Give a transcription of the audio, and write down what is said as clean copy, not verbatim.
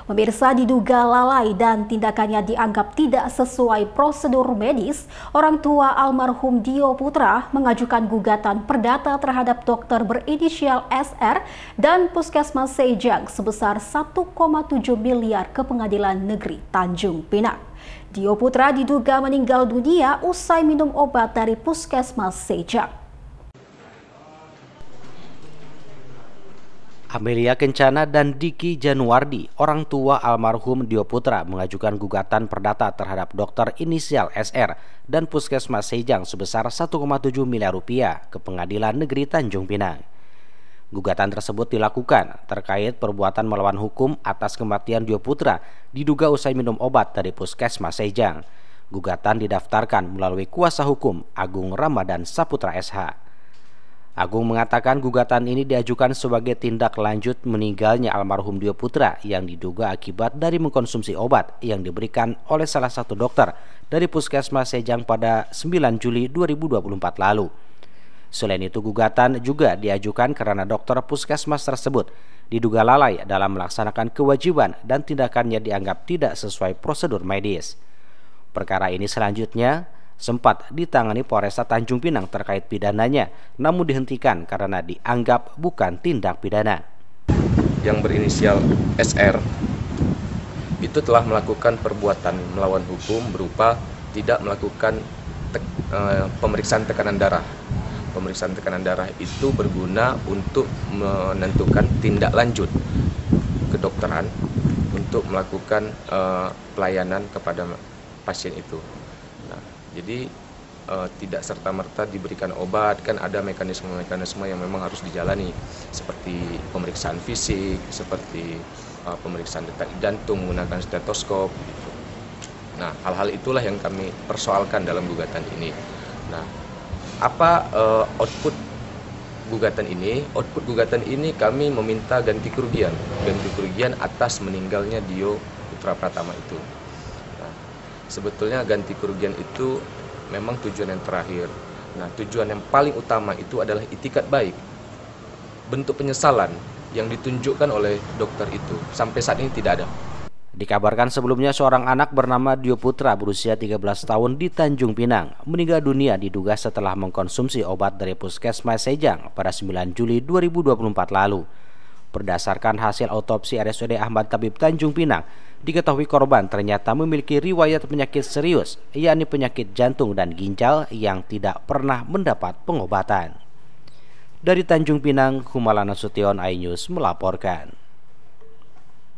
Pemirsa, diduga lalai dan tindakannya dianggap tidak sesuai prosedur medis, orang tua almarhum Dio Putra mengajukan gugatan perdata terhadap dokter berinisial SR dan Puskesmas Sejang sebesar 1,7 miliar ke Pengadilan Negeri Tanjung Pinang. Dio Putra diduga meninggal dunia usai minum obat dari Puskesmas Sejang. Amelia Kencana dan Diki Januardi, orang tua almarhum Dio Putra, mengajukan gugatan perdata terhadap dokter inisial SR dan Puskesmas Sejang sebesar 1,7 miliar rupiah ke Pengadilan Negeri Tanjung Pinang. Gugatan tersebut dilakukan terkait perbuatan melawan hukum atas kematian Dio Putra diduga usai minum obat dari Puskesmas Sejang. Gugatan didaftarkan melalui kuasa hukum Agung Ramadan Saputra SH. Agung mengatakan gugatan ini diajukan sebagai tindak lanjut meninggalnya almarhum Dio Putra yang diduga akibat dari mengkonsumsi obat yang diberikan oleh salah satu dokter dari Puskesmas Sejang pada 9 Juli 2024 lalu. Selain itu, gugatan juga diajukan karena dokter Puskesmas tersebut diduga lalai dalam melaksanakan kewajiban dan tindakannya dianggap tidak sesuai prosedur medis. Perkara ini selanjutnya sempat ditangani Polresta Tanjung Pinang terkait pidananya, namun dihentikan karena dianggap bukan tindak pidana. Yang berinisial SR itu telah melakukan perbuatan melawan hukum berupa tidak melakukan pemeriksaan tekanan darah. Pemeriksaan tekanan darah itu berguna untuk menentukan tindak lanjut kedokteran untuk melakukan pelayanan kepada pasien itu. Jadi tidak serta-merta diberikan obat, kan ada mekanisme-mekanisme yang memang harus dijalani, seperti pemeriksaan fisik, seperti pemeriksaan detak jantung menggunakan stetoskop. Nah, hal-hal itulah yang kami persoalkan dalam gugatan ini. Nah, apa output gugatan ini? Output gugatan ini kami meminta ganti kerugian atas meninggalnya Dio Putra Pratama itu. Sebetulnya ganti kerugian itu memang tujuan yang terakhir. Nah, tujuan yang paling utama itu adalah itikat baik. Bentuk penyesalan yang ditunjukkan oleh dokter itu sampai saat ini tidak ada. Dikabarkan sebelumnya seorang anak bernama Dio Putra berusia 13 tahun di Tanjung Pinang meninggal dunia diduga setelah mengkonsumsi obat dari Puskesmas Sejang pada 9 Juli 2024 lalu. Berdasarkan hasil autopsi RSUD Ahmad Tabib Tanjung Pinang, diketahui korban ternyata memiliki riwayat penyakit serius, yakni penyakit jantung dan ginjal yang tidak pernah mendapat pengobatan. Dari Tanjung Pinang, Humalana Sution, iNews melaporkan.